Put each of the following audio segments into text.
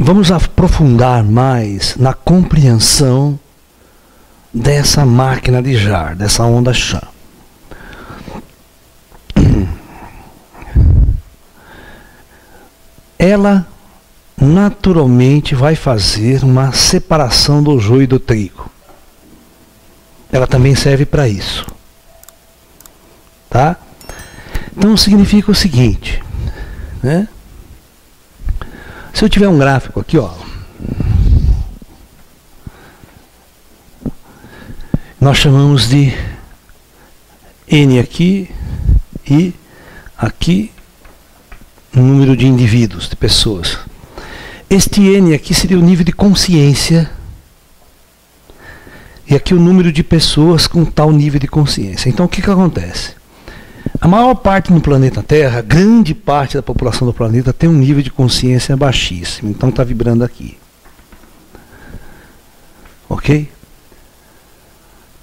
vamos aprofundar mais na compreensão dessa máquina de Jar, dessa onda Chan. Ela naturalmente vai fazer uma separação do joio e do trigo. Ela também serve para isso. Tá? Então significa o seguinte, né? Se eu tiver um gráfico aqui, ó, nós chamamos de N aqui e aqui número de indivíduos, de pessoas. Este N aqui seria o nível de consciência e aqui o número de pessoas com tal nível de consciência. Então o que acontece? A maior parte no planeta Terra, grande parte da população do planeta tem um nível de consciência baixíssimo, então está vibrando aqui. Ok?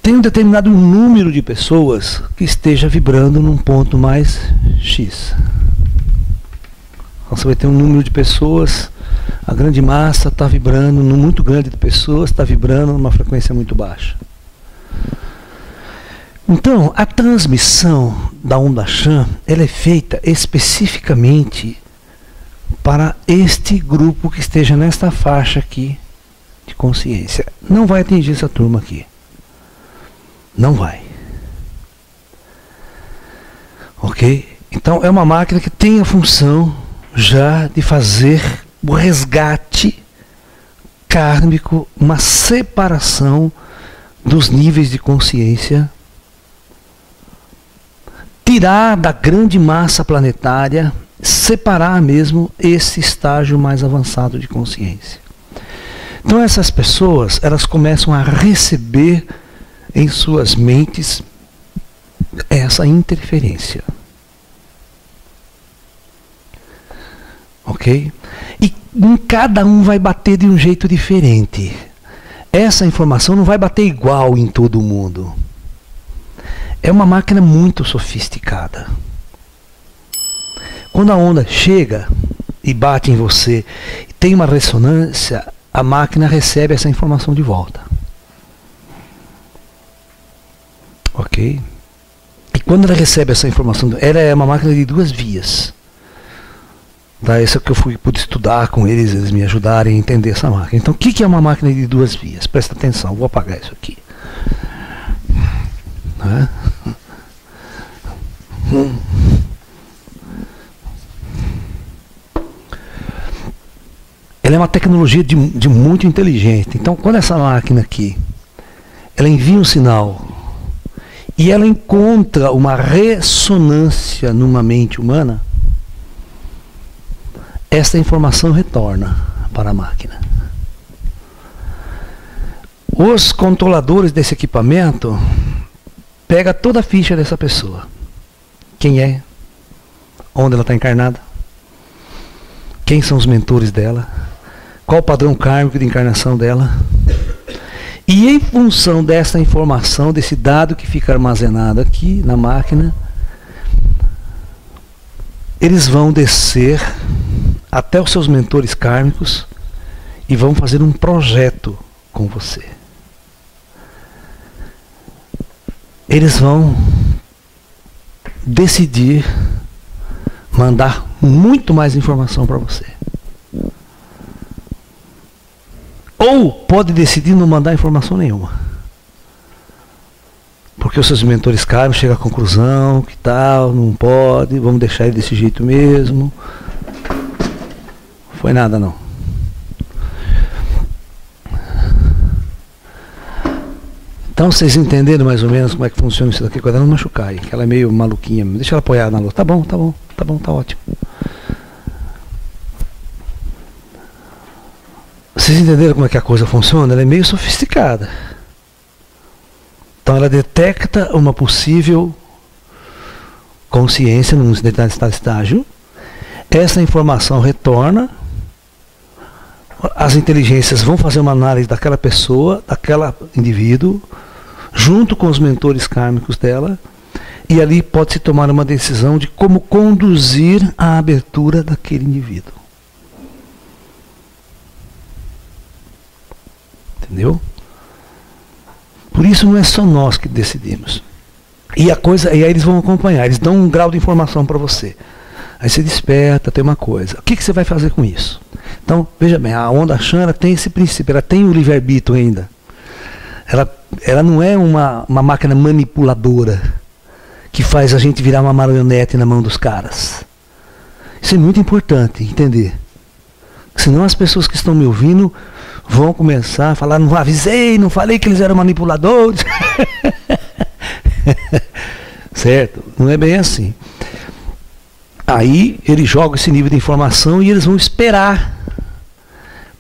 Tem um determinado número de pessoas que esteja vibrando num ponto mais X. Então você vai ter um número de pessoas, a grande massa está vibrando, um muito grande de pessoas está vibrando numa frequência muito baixa. Então, a transmissão da onda Chan, ela é feita especificamente para este grupo que esteja nesta faixa aqui de consciência. Não vai atingir essa turma aqui. Não vai. Ok? Então, é uma máquina que tem a função já de fazer o resgate kármico, uma separação dos níveis de consciência, tirar da grande massa planetária, separar mesmo esse estágio mais avançado de consciência. Então essas pessoas, elas começam a receber em suas mentes essa interferência. Ok? E em cada um vai bater de um jeito diferente. Essa informação não vai bater igual em todo mundo. É uma máquina muito sofisticada. Quando a onda chega e bate em você, tem uma ressonância, a máquina recebe essa informação de volta. Ok? E quando ela recebe essa informação, ela é uma máquina de 2 vias. Tá? Isso é que eu pude estudar com eles, eles me ajudarem a entender essa máquina. Então, o que é uma máquina de 2 vias? Presta atenção, vou apagar isso aqui. Né? Ela é uma tecnologia de muito inteligente. Então, quando essa máquina aqui, ela envia um sinal e ela encontra uma ressonância numa mente humana, essa informação retorna para a máquina. Os controladores desse equipamento pega toda a ficha dessa pessoa. Quem é? Onde ela está encarnada? Quem são os mentores dela? Qual o padrão kármico de encarnação dela? E em função dessa informação, desse dado que fica armazenado aqui na máquina, eles vão descer até os seus mentores kármicos e vão fazer um projeto com você. Eles vão decidir mandar muito mais informação para você. Ou pode decidir não mandar informação nenhuma. Porque os seus mentores kármicos chegam à conclusão que tal, não pode, vamos deixar ele desse jeito mesmo. Foi nada não. Então vocês entenderam mais ou menos como é que funciona isso daqui? Cuidado não machucar, que ela é meio maluquinha. Deixa ela apoiar na luz. Tá bom, tá bom, tá bom, tá ótimo. Vocês entenderam como é que a coisa funciona? Ela é meio sofisticada. Então ela detecta uma possível consciência num determinado estágio. Essa informação retorna. As inteligências vão fazer uma análise daquela pessoa, daquela indivíduo, junto com os mentores kármicos dela, e ali pode-se tomar uma decisão de como conduzir a abertura daquele indivíduo. Entendeu? Por isso não é só nós que decidimos. E aí eles vão acompanhar, eles dão um grau de informação para você. Aí você desperta, tem uma coisa. O que você vai fazer com isso? Então, veja bem, a onda Chan, ela tem esse princípio, ela tem o livre-arbítrio ainda. Ela não é uma máquina manipuladora que faz a gente virar uma marionete na mão dos caras. Isso é muito importante entender. Senão as pessoas que estão me ouvindo vão começar a falar, não avisei, não falei que eles eram manipuladores. Certo? Não é bem assim. Aí ele joga esse nível de informação e eles vão esperar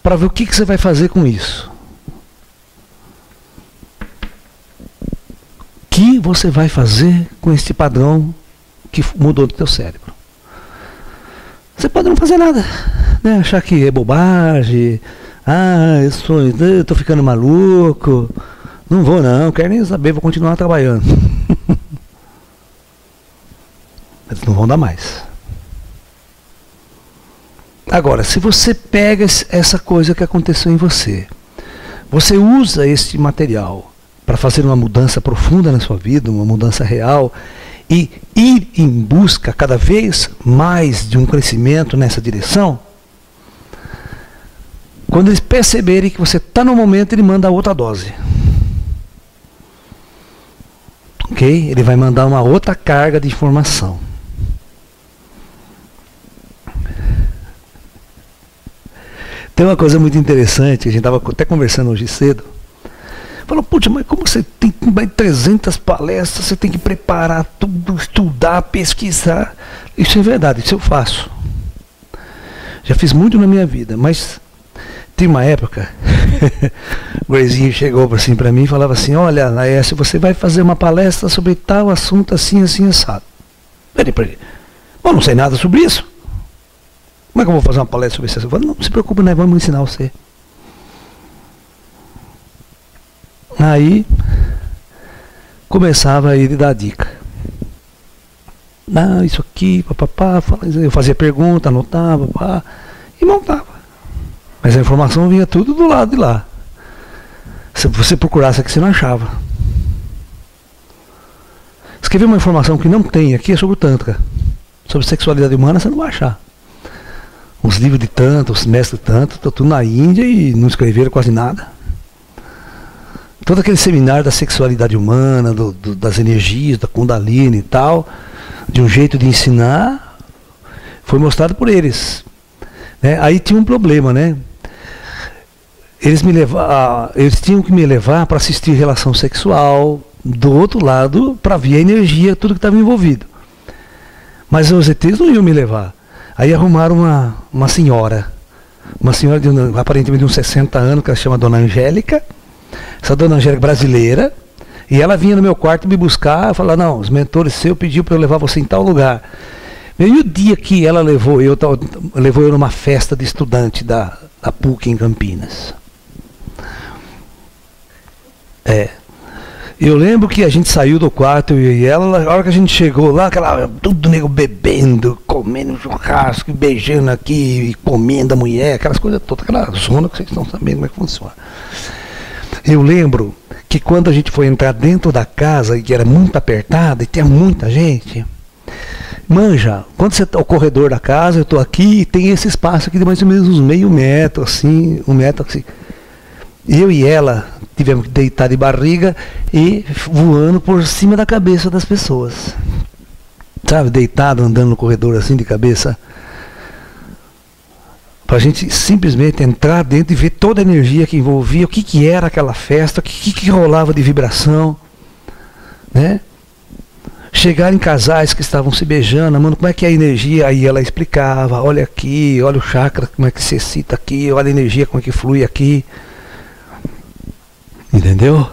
para ver o que você vai fazer com isso. O que você vai fazer com este padrão que mudou do teu cérebro? Você pode não fazer nada, né? Achar que é bobagem. Eu estou ficando maluco. Não vou não, quero nem saber, vou continuar trabalhando. Eles não vão dar mais. Agora, se você pega essa coisa que aconteceu em você, você usa este material para fazer uma mudança profunda na sua vida, uma mudança real, e ir em busca cada vez mais de um crescimento nessa direção, quando eles perceberem que você está no momento, ele manda outra dose. Ok? Ele vai mandar uma outra carga de informação. Tem uma coisa muito interessante, a gente estava até conversando hoje cedo. Falou, putz, mas como você tem mais 300 palestras, você tem que preparar tudo, estudar, pesquisar. Isso é verdade, isso eu faço. Já fiz muito na minha vida, mas tem uma época, o Greizinho chegou assim para mim e falava assim, olha, Laércio, você vai fazer uma palestra sobre tal assunto assim, assim, assado. Peraí, eu não sei nada sobre isso. Como é que eu vou fazer uma palestra sobre isso? Eu falei, não se preocupe, nós vamos ensinar você. Aí começava ele a dar dica. Isso aqui, papapá, eu fazia pergunta, anotava, pá, e montava. Mas a informação vinha tudo do lado de lá. Se você procurasse aqui, você não achava. Escrever uma informação que não tem aqui é sobre o Tantra. Sobre sexualidade humana, você não vai achar. Os livros de Tantra, os mestres de Tantra, estão tudo na Índia e não escreveram quase nada. Todo aquele seminário da sexualidade humana, das energias, da Kundalini e tal, de um jeito de ensinar, foi mostrado por eles. Né? Aí tinha um problema, né? Eles tinham que me levar para assistir relação sexual, do outro lado, para ver a energia, tudo que estava envolvido. Mas os ETs não iam me levar. Aí arrumaram uma senhora aparentemente de uns 60 anos, que ela se chama Dona Angélica. Essa Dona Angélica brasileira, e ela vinha no meu quarto me buscar, falar, não, os mentores seus pediu para eu levar você em tal lugar. E o dia que ela levou eu numa festa de estudante da PUC em Campinas. Eu lembro que a gente saiu do quarto, eu e ela, a hora que a gente chegou lá, tudo nego bebendo, comendo churrasco, beijando aqui, comendo a mulher, aquelas coisas todas, aquela zona que vocês estão sabendo como é que funciona. Eu lembro que quando a gente foi entrar dentro da casa, que era muito apertada e tinha muita gente, manja, quando você tá o corredor da casa, eu estou aqui e tem esse espaço aqui de mais ou menos uns meio metro, assim, 1 metro assim. Eu e ela tivemos que deitar de barriga e voando por cima da cabeça das pessoas. Sabe, deitado, andando no corredor assim de cabeça. Para a gente simplesmente entrar dentro e ver toda a energia que envolvia, o que era aquela festa, o que rolava de vibração, né? Chegar em casais que estavam se beijando, mano, como é que é a energia? Aí ela explicava, olha aqui, olha o chakra, como é que se excita aqui, olha a energia, como é que flui aqui. Entendeu?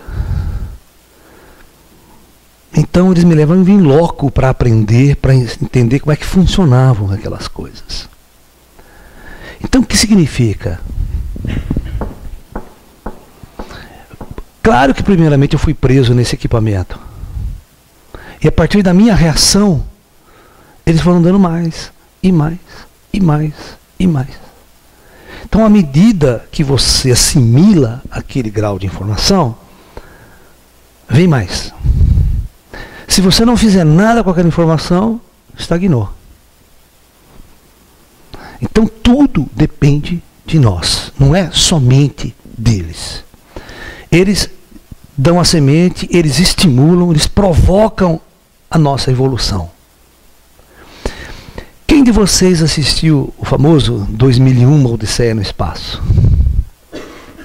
Então eles me levam em loco para aprender, para entender como é que funcionavam aquelas coisas. Então, o que significa? Claro que primeiramente eu fui preso nesse equipamento. E a partir da minha reação, eles foram dando mais, e mais, e mais, e mais. Então Então, à medida que você assimila aquele grau de informação, vem mais. Se você não fizer nada com aquela informação, estagnou. Então, tudo depende de nós, não é somente deles. Eles dão a semente, eles estimulam, eles provocam a nossa evolução. Quem de vocês assistiu o famoso 2001, Odisseia no Espaço?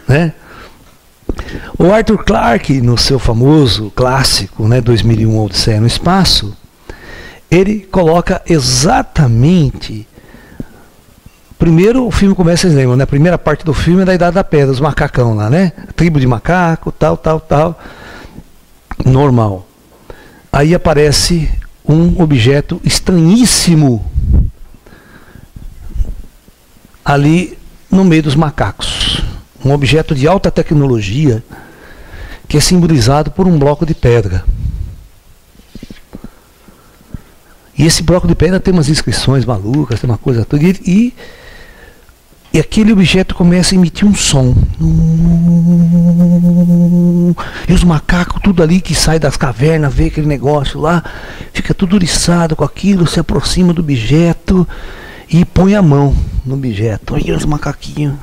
Né? O Arthur Clarke, no seu famoso clássico, né, 2001, Odisseia no Espaço, ele coloca exatamente... Primeiro o filme começa, vocês lembram, né? A primeira parte do filme é da Idade da Pedra, os macacão lá, né? Tribo de macaco, tal. Normal. Aí aparece um objeto estranhíssimo ali no meio dos macacos. Um objeto de alta tecnologia que é simbolizado por um bloco de pedra. E esse bloco de pedra tem umas inscrições malucas, tem uma coisa toda. E aquele objeto começa a emitir um som. E os macacos, tudo ali que sai das cavernas, vê aquele negócio lá, fica tudo oriçado com aquilo, se aproxima do objeto e põe a mão no objeto. Olha os macaquinhos.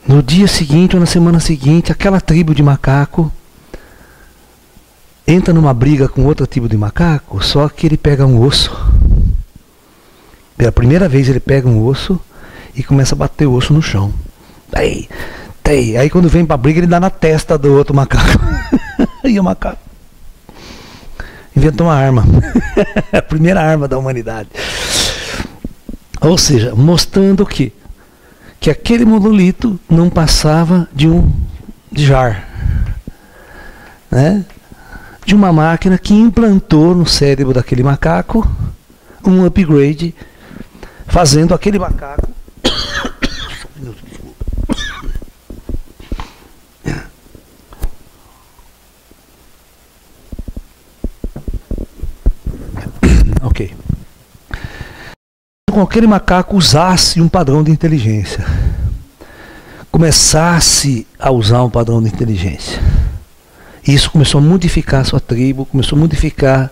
No dia seguinte ou na semana seguinte, aquela tribo de macaco entra numa briga com outra tribo de macaco, só que ele pega um osso. Pela primeira vez ele pega um osso e começa a bater o osso no chão. Aí quando vem pra briga ele dá na testa do outro macaco. E o macaco inventou uma arma. A primeira arma da humanidade. Ou seja, mostrando que aquele monolito não passava de um jar, né? De uma máquina que implantou no cérebro daquele macaco um upgrade, fazendo aquele macaco ok, com aquele macaco usasse um padrão de inteligência, começasse a usar um padrão de inteligência. Isso começou a modificar a sua tribo, começou a modificar,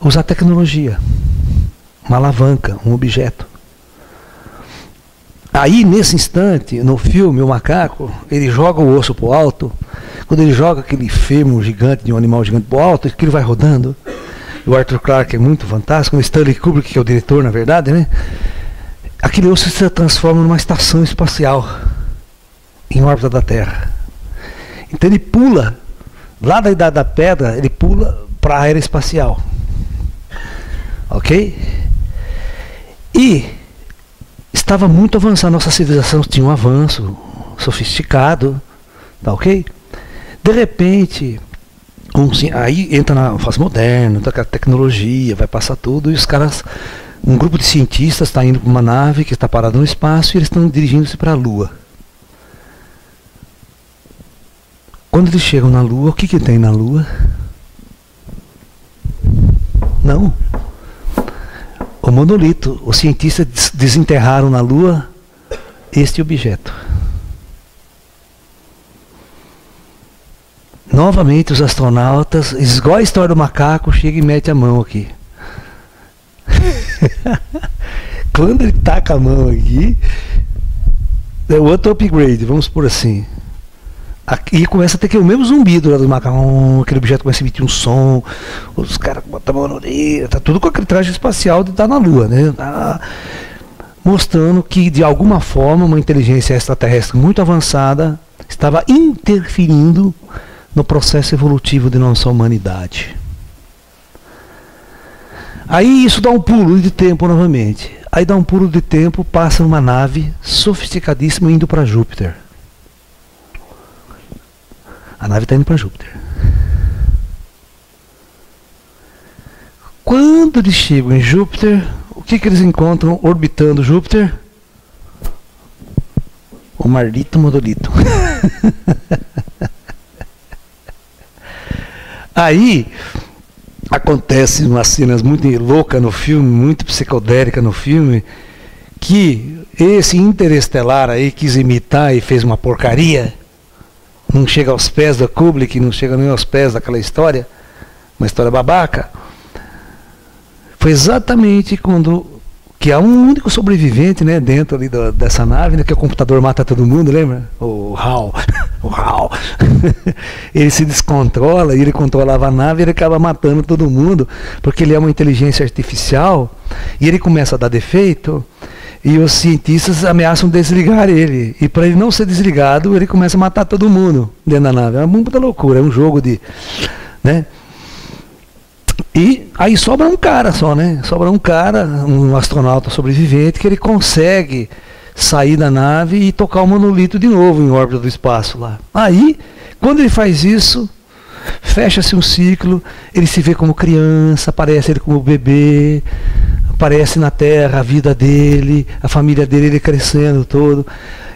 usar tecnologia, uma alavanca, um objeto. Aí, nesse instante, no filme, o macaco, ele joga o osso para o alto. Quando ele joga aquele fêmur gigante de um animal gigante para o alto, aquilo vai rodando. O Arthur Clarke é muito fantástico, o Stanley Kubrick, que é o diretor, na verdade, né? Aquele osso se transforma numa estação espacial em órbita da Terra. Então ele pula, lá da Idade da Pedra, ele pula para a era espacial. Ok? E estava muito avançado, nossa civilização tinha um avanço sofisticado, tá ok? De repente, aí entra na fase moderna, a tecnologia, vai passar tudo, e os caras, um grupo de cientistas está indo para uma nave que está parada no espaço e eles estão dirigindo-se para a Lua. Quando eles chegam na Lua, o que tem na Lua? Não. O monolito. Os cientistas desenterraram na Lua este objeto. Novamente os astronautas, igual a história do macaco, chega e mete a mão aqui. Quando ele taca a mão aqui, é o outro upgrade, vamos por assim. E começa a ter o mesmo zumbido lá do macaco, aquele objeto começa a emitir um som, os caras botam a mão na orelha, tá tudo com aquele traje espacial de estar na Lua, né? Mostrando que de alguma forma uma inteligência extraterrestre muito avançada estava interferindo no processo evolutivo de nossa humanidade. Aí isso dá um pulo de tempo novamente. Aí dá um pulo de tempo, passa uma nave sofisticadíssima indo para Júpiter. A nave está indo para Júpiter. Quando eles chegam em Júpiter, o que eles encontram orbitando Júpiter? O Marlito Modolito. Aí, acontece umas cenas muito loucas no filme, muito psicodélicas no filme, que esse Interestelar aí quis imitar e fez uma porcaria, não chega aos pés da Kubrick, não chega nem aos pés daquela história, uma história babaca. Foi exatamente quando que há um único sobrevivente, né, dentro ali dessa nave, né, que o computador mata todo mundo, lembra? O HAL. O HAL. Ele se descontrola, e ele controlava a nave e ele acaba matando todo mundo, porque ele é uma inteligência artificial, e ele começa a dar defeito, e os cientistas ameaçam desligar ele. E para ele não ser desligado, ele começa a matar todo mundo dentro da nave. É uma muita loucura, é um jogo de... né? E aí sobra um cara só, né? Sobra um cara, um astronauta sobrevivente, que ele consegue sair da nave e tocar o monolito de novo em órbita do espaço lá. Aí, quando ele faz isso, fecha-se um ciclo, ele se vê como criança, aparece ele como bebê, aparece na Terra a vida dele, a família dele, ele crescendo todo.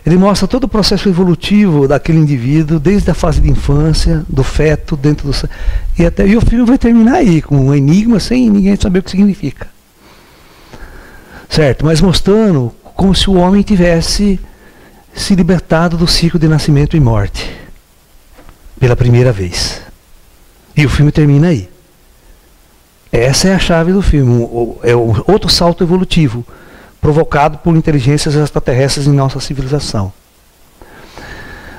Ele mostra todo o processo evolutivo daquele indivíduo, desde a fase de infância, do feto, dentro do... E o filme vai terminar aí, com um enigma sem ninguém saber o que significa. Certo? Mas mostrando como se o homem tivesse se libertado do ciclo de nascimento e morte. Pela primeira vez. E o filme termina aí. Essa é a chave do filme. É o outro salto evolutivo, provocado por inteligências extraterrestres em nossa civilização.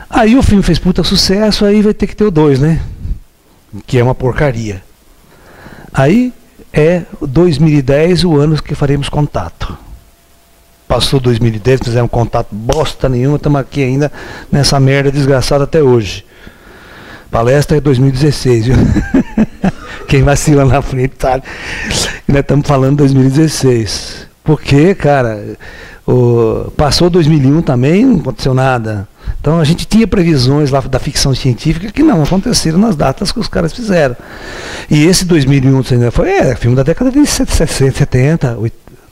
Aí o filme fez puta sucesso, aí vai ter que ter o 2, né? Que é uma porcaria. Aí é 2010 o ano que faremos contato. Passou 2010, fizemos contato bosta nenhuma, estamos aqui ainda nessa merda desgraçada até hoje. Palestra é 2016, viu? Quem vacila na frente sabe. Ainda estamos falando 2016. Porque, cara, passou 2001 também, não aconteceu nada. Então a gente tinha previsões lá da ficção científica que não aconteceram nas datas que os caras fizeram. E esse 2001 foi filme da década de 70,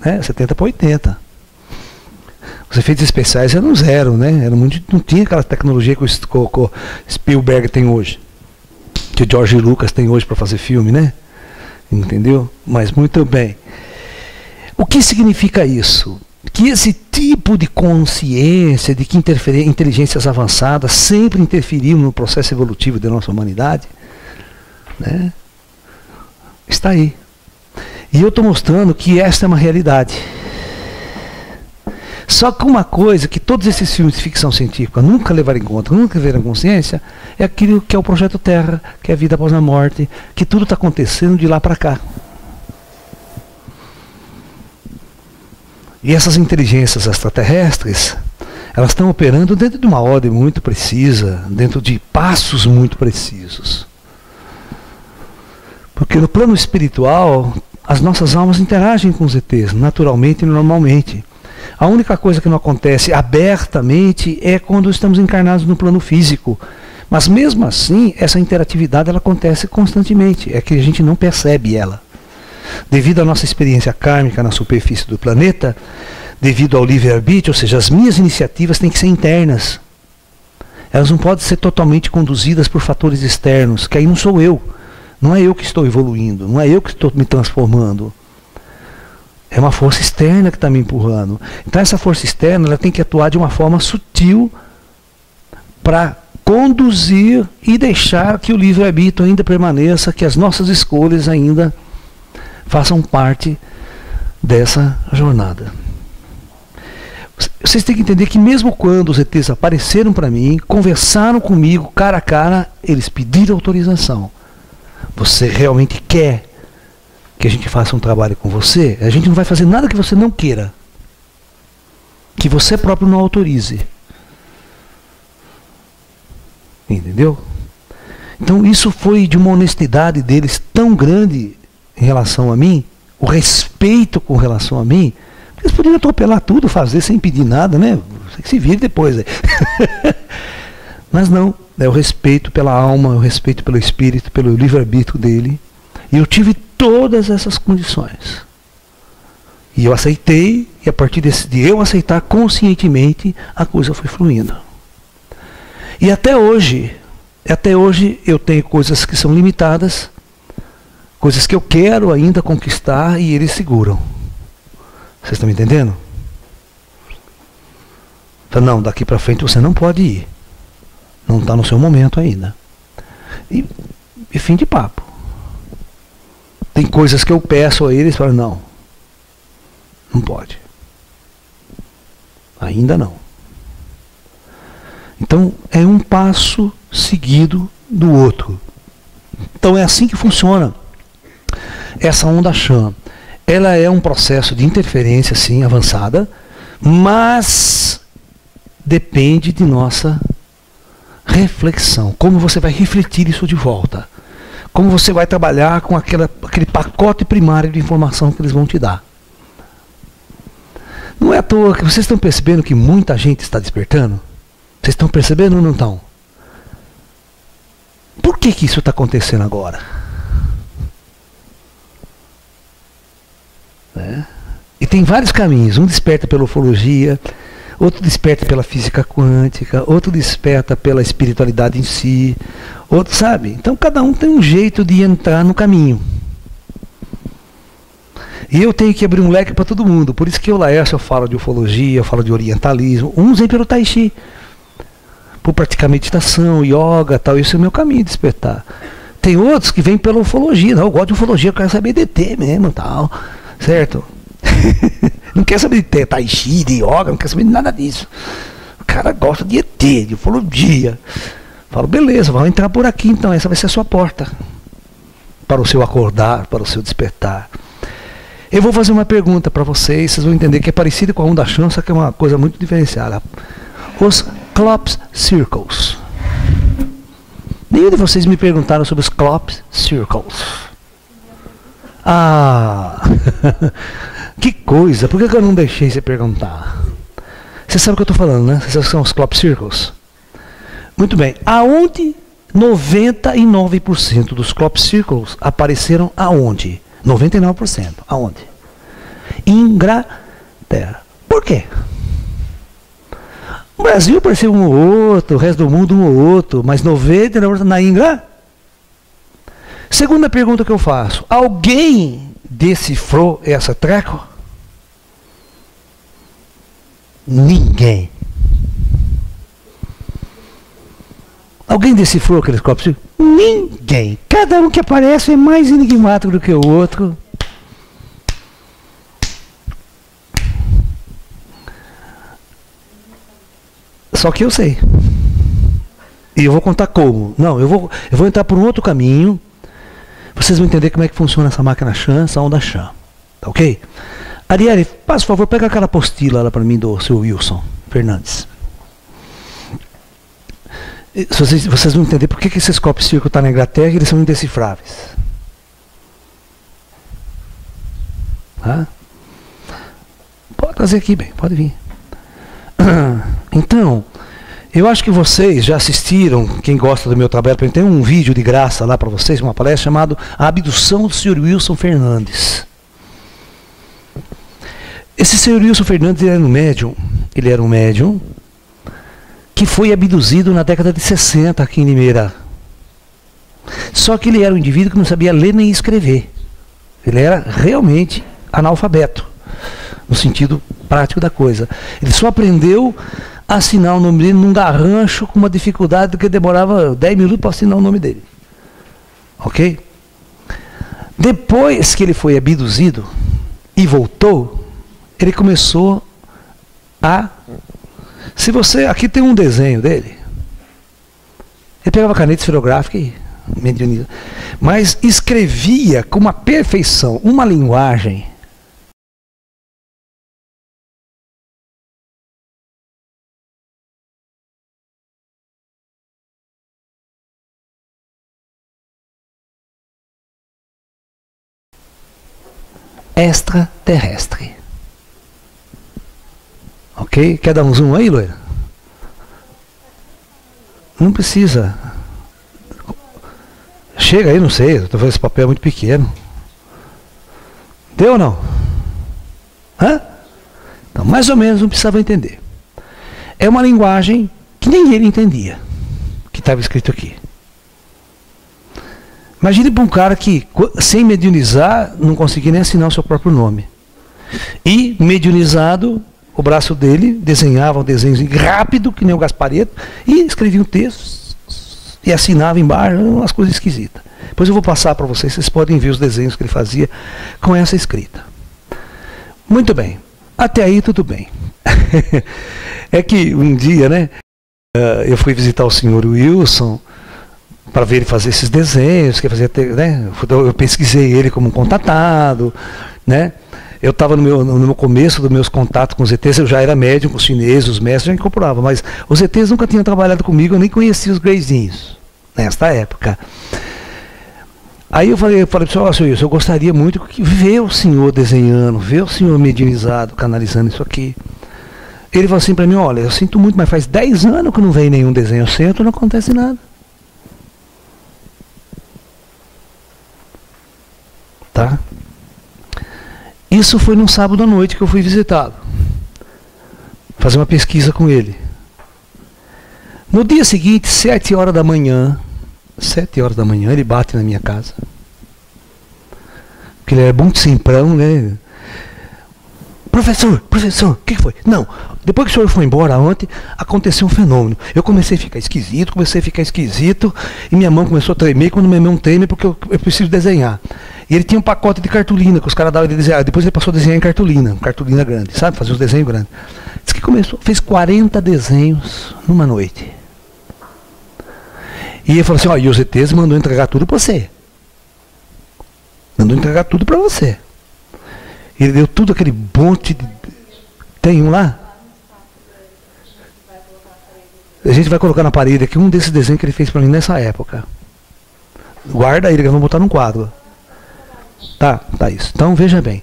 né, 70 para 80. Os efeitos especiais eram zero, né? Não tinha aquela tecnologia que o Spielberg tem hoje, que o George Lucas tem hoje para fazer filme, né? Entendeu? Mas muito bem. O que significa isso? Que esse tipo de consciência, de que inteligências avançadas sempre interferiram no processo evolutivo da nossa humanidade, né? Está aí. E eu estou mostrando que esta é uma realidade. Só que uma coisa que todos esses filmes de ficção científica nunca levaram em conta, nunca levaram em consciência, é aquilo que é o Projeto Terra, que é a vida após a morte, que tudo está acontecendo de lá para cá. E essas inteligências extraterrestres, elas estão operando dentro de uma ordem muito precisa, dentro de passos muito precisos. Porque no plano espiritual, as nossas almas interagem com os ETs, naturalmente e normalmente. A única coisa que não acontece abertamente é quando estamos encarnados no plano físico. Mas mesmo assim, essa interatividade ela acontece constantemente, é que a gente não percebe ela. Devido à nossa experiência kármica na superfície do planeta, devido ao livre-arbítrio, ou seja, as minhas iniciativas têm que ser internas. Elas não podem ser totalmente conduzidas por fatores externos, que aí não sou eu. Não é eu que estou evoluindo, não é eu que estou me transformando. É uma força externa que está me empurrando. Então essa força externa ela tem que atuar de uma forma sutil para conduzir e deixar que o livre-arbítrio ainda permaneça, que as nossas escolhas ainda façam parte dessa jornada. Vocês têm que entender que mesmo quando os ETs apareceram para mim, conversaram comigo cara a cara, eles pediram autorização. Você realmente quer que a gente faça um trabalho com você? A gente não vai fazer nada que você não queira, que você próprio não autorize. Entendeu? Então isso foi de uma honestidade deles tão grande em relação a mim, o respeito com relação a mim. Eles podiam atropelar tudo, fazer sem pedir nada, né? Você que se vire depois. Né? Mas não, é o respeito pela alma, o respeito pelo espírito, pelo livre-arbítrio dele. E eu tive todas essas condições. E eu aceitei, e a partir de eu aceitar conscientemente, a coisa foi fluindo. E até hoje eu tenho coisas que são limitadas, Coisas que eu quero ainda conquistar e eles seguram. Vocês estão me entendendo? Então, não, daqui para frente você não pode ir. Não está no seu momento ainda. E fim de papo. Tem coisas que eu peço a eles e falam, não. Não pode. Ainda não. Então, é um passo seguido do outro. Então, é assim que funciona essa onda Chan. Ela é um processo de interferência, sim, avançada, mas depende de nossa reflexão. Como você vai refletir isso de volta. Como você vai trabalhar com aquele pacote primário de informação que eles vão te dar. Não é à toa que vocês estão percebendo que muita gente está despertando? Vocês estão percebendo ou não estão? Por que isso está acontecendo agora? E tem vários caminhos. Um desperta pela ufologia, outro desperta pela física quântica, outro desperta pela espiritualidade em si, outro, sabe? Então cada um tem um jeito de entrar no caminho. E eu tenho que abrir um leque para todo mundo. Por isso que eu, Laércio, eu falo de ufologia, eu falo de orientalismo. Uns vêm pelo Tai Chi, por praticar meditação, yoga, tal. Esse é o meu caminho de despertar. Tem outros que vêm pela ufologia. Não, eu gosto de ufologia, eu quero saber de ET mesmo, tal. Certo? Não quer saber de Tai Chi, de yoga, não quer saber de nada disso. O cara gosta de ET, de ufologia. Falo, beleza, vamos entrar por aqui então. Essa vai ser a sua porta para o seu acordar, para o seu despertar. Eu vou fazer uma pergunta para vocês, vocês vão entender que é parecido com a onda Chan, só que é uma coisa muito diferenciada. Os Klops Circles. Nenhum de vocês me perguntaram sobre os Klops Circles. Ah, que coisa, por que eu não deixei você perguntar? Você sabe o que eu estou falando, né? Vocês sabem que são os Klops Circles? Muito bem, aonde 99% dos Klops Circles apareceram aonde? 99%. Aonde? Inglaterra. Por quê? O Brasil apareceu um ou outro, o resto do mundo um ou outro, mas 99% na Inglaterra. Segunda pergunta que eu faço. Alguém decifrou essa treco? Ninguém. Alguém decifrou aqueles copos? Ninguém. Cada um que aparece é mais enigmático do que o outro. Só que eu sei. E eu vou contar como. Não, eu vou entrar por um outro caminho. Vocês vão entender como é que funciona essa máquina Chan, essa onda Chan. Tá ok? Arielle, por favor, pega aquela apostila lá para mim do seu Wilson Fernandes. Vocês vão entender por que esses copos circo estão na Inglaterra e eles são indecifráveis. Tá? Pode trazer aqui, bem, pode vir. Então, eu acho que vocês já assistiram, quem gosta do meu trabalho, tem um vídeo de graça lá para vocês, uma palestra chamada A Abdução do Sr. Wilson Fernandes. Esse Sr. Wilson Fernandes ele era um médium que foi abduzido na década de 60 aqui em Limeira. Só que ele era um indivíduo que não sabia ler nem escrever. Ele era realmente analfabeto, no sentido prático da coisa. Ele só aprendeu a assinar o nome dele num garrancho com uma dificuldade que demorava 10 minutos para assinar o nome dele. Ok? Depois que ele foi abduzido e voltou, ele começou a... Se você... Aqui tem um desenho dele. Ele pegava caneta esferográfica e... Mas escrevia com uma perfeição, uma linguagem... extraterrestre. Ok? Quer dar um zoom aí, loira? Não precisa. Chega aí, não sei. Estou fazendo esse papel muito pequeno. Deu ou não? Hã? Então, mais ou menos não precisava entender. É uma linguagem que nem ele entendia, que estava escrito aqui. Imagine para um cara que, sem mediunizar, não conseguia nem assinar o seu próprio nome. E, mediunizado, o braço dele desenhava um desenho rápido, que nem o Gasparetto, e escrevia um texto e assinava embaixo, umas coisas esquisitas. Depois eu vou passar para vocês, vocês podem ver os desenhos que ele fazia com essa escrita. Muito bem, até aí tudo bem. É que um dia, né, eu fui visitar o senhor Wilson para ver ele fazer esses desenhos, que fazia, né, eu pesquisei ele como um contatado, né. Eu estava no meu começo dos meus contatos com os ETs, eu já era médium com os chineses, os mestres, já incorporava, mas os ETs nunca tinham trabalhado comigo, eu nem conhecia os Greyzinhos, nesta época. Aí eu falei para o senhor Wilson, eu gostaria muito de ver o senhor desenhando, ver o senhor mediunizado, canalizando isso aqui. Ele falou assim para mim, olha, eu sinto muito, mas faz 10 anos que não vem nenhum desenho, eu sento, não acontece nada. Tá? Isso foi num sábado à noite que eu fui visitá-lo. Fazer uma pesquisa com ele. No dia seguinte, 7 horas da manhã, ele bate na minha casa. Porque ele era muito simprão, né? Professor, o que foi? Não, depois que o senhor foi embora ontem, aconteceu um fenômeno. Eu comecei a ficar esquisito, e minha mão começou a tremer, quando minha mão treme, porque eu preciso desenhar. E ele tinha um pacote de cartolina, que os caras davam ele desenhar. Depois ele passou a desenhar em cartolina grande, sabe? Fazer os desenhos grandes. Diz que fez 40 desenhos numa noite. E ele falou assim, ó, e os ETs mandou entregar tudo para você. Mandou entregar tudo para você. Ele deu tudo aquele monte de... Tem um lá? A gente vai colocar na parede aqui um desses desenhos que ele fez para mim nessa época. Guarda ele, que vamos botar num quadro. Tá isso. Então veja bem.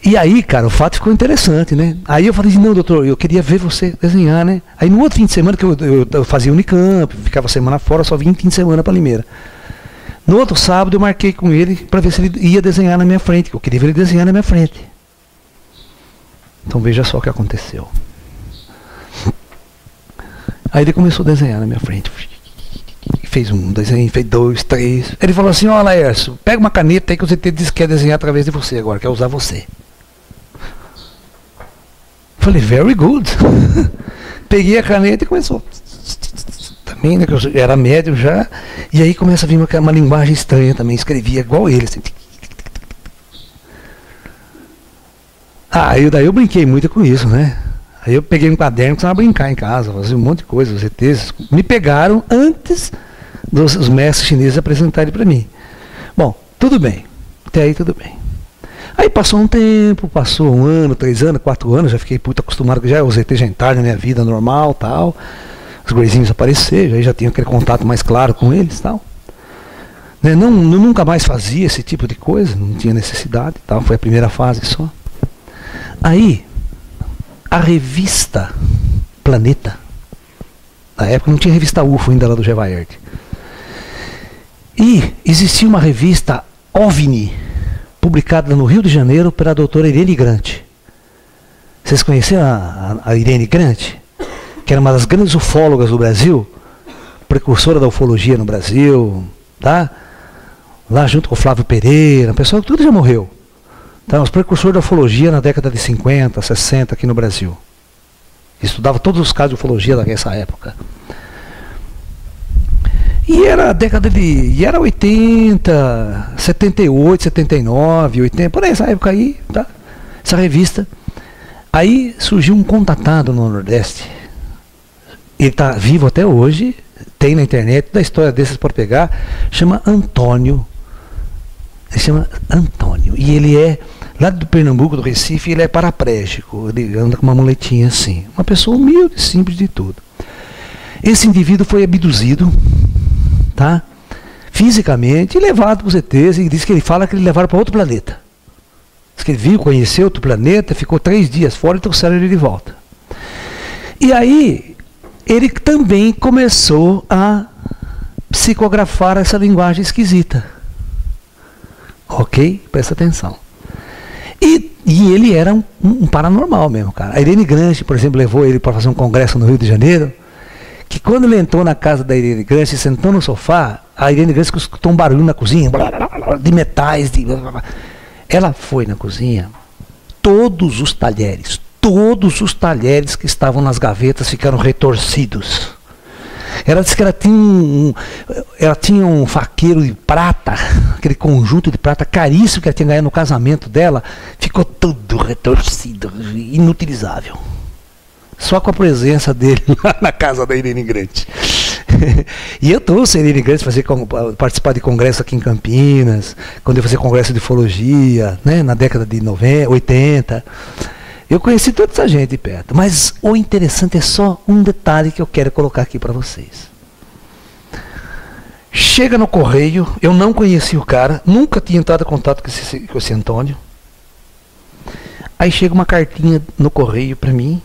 E aí, cara, o fato ficou interessante, né? Aí eu falei assim, não, doutor, eu queria ver você desenhar, né? Aí no outro fim de semana, que eu fazia Unicamp, ficava semana fora, só vinha fim de semana para Limeira. No outro sábado eu marquei com ele para ver se ele ia desenhar na minha frente, que eu queria ver ele desenhar na minha frente. Então veja só o que aconteceu. Aí ele começou a desenhar na minha frente. Fez um desenho, fez 2, 3. Ele falou assim, ó, Laércio, pega uma caneta aí que o ZT disse que quer desenhar através de você agora, quer usar você. Falei, very good. Peguei a caneta e começou. Também, né, que eu era médium já. E aí começa a vir uma linguagem estranha também. Escrevia igual ele. Assim. Daí eu brinquei muito com isso, né? Aí eu peguei um caderno, começava a brincar em casa, fazer um monte de coisa. Os ETs me pegaram antes dos mestres chineses apresentarem para mim. Bom, tudo bem. Até aí tudo bem. Aí passou um tempo, passou 1 ano, 3 anos, 4 anos, já fiquei muito acostumado, já os ETs já entraram na minha vida normal, tal. Os gurizinhos apareceram, já tinha aquele contato mais claro com eles, tal. Né? Nunca mais fazia esse tipo de coisa, não tinha necessidade, tal. Foi a primeira fase só. Aí, a revista Planeta, na época não tinha revista UFO ainda lá do Gevaert. E existia uma revista OVNI, publicada no Rio de Janeiro pela doutora Irene Grant. Vocês conheceram a Irene Grant? Que era uma das grandes ufólogas do Brasil, precursora da ufologia no Brasil, tá? Lá junto com o Flávio Pereira, o pessoal tudo já morreu. Tá? Os precursores da ufologia na década de 50, 60 aqui no Brasil. Estudava todos os casos de ufologia dessa época. E era a década de... E era 80, 78, 79, 80, por aí, essa época aí, tá? Essa revista. Aí surgiu um contatado no Nordeste. Ele está vivo até hoje, tem na internet, da história desses por pegar, chama Antônio. Ele chama Antônio. E ele é, lá do Pernambuco, do Recife, ele é paraplégico. Ele anda com uma muletinha assim. Uma pessoa humilde, simples de tudo. Esse indivíduo foi abduzido, tá? Fisicamente, e levado para os ETs, e diz que ele fala que ele levaram para outro planeta. Diz que ele viu, conheceu outro planeta, ficou 3 dias fora e trouxeram ele de volta. E aí, ele também começou a psicografar essa linguagem esquisita. Ok? Presta atenção. E ele era um paranormal mesmo, cara. A Irene Grant, por exemplo, levou ele para fazer um congresso no Rio de Janeiro, que quando ele entrou na casa da Irene Grant e sentou no sofá, A Irene Grande escutou um barulho na cozinha, de metais, ela foi na cozinha, todos os talheres que estavam nas gavetas ficaram retorcidos. Ela disse que ela tinha um faqueiro de prata, aquele conjunto de prata caríssimo que ela tinha ganhado no casamento dela, ficou tudo retorcido, inutilizável. Só com a presença dele lá na casa da Irene Grande. E eu trouxe a Irene Grande para participar de congresso aqui em Campinas, quando eu fazia congresso de ufologia, né, na década de 90, 80. Eu conheci toda essa gente de perto. Mas o interessante é só um detalhe que eu quero colocar aqui para vocês. Chega no correio, eu não conheci o cara, nunca tinha entrado em contato com esse Antônio. Aí chega uma cartinha no correio para mim.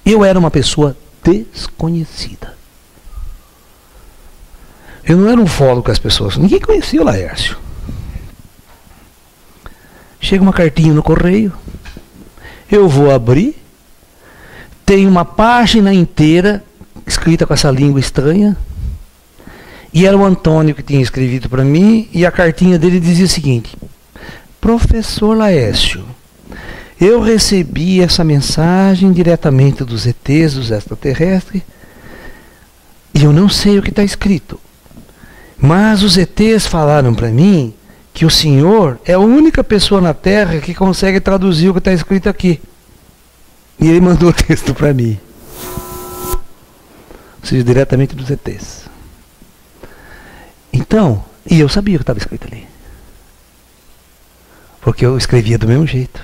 Eu era uma pessoa desconhecida. Eu não era um ufólogo com as pessoas, ninguém conhecia o Laércio. Chega uma cartinha no correio, eu vou abrir, tem uma página inteira escrita com essa língua estranha, e era o Antônio que tinha escrevido para mim, e a cartinha dele dizia o seguinte: Professor Laércio, eu recebi essa mensagem diretamente dos ETs, dos extraterrestres, e eu não sei o que está escrito. Mas os ETs falaram para mim que o senhor é a única pessoa na Terra que consegue traduzir o que está escrito aqui. E ele mandou o texto para mim. Ou seja, diretamente dos ETs. Então, e eu sabia o que estava escrito ali. Porque eu escrevia do mesmo jeito.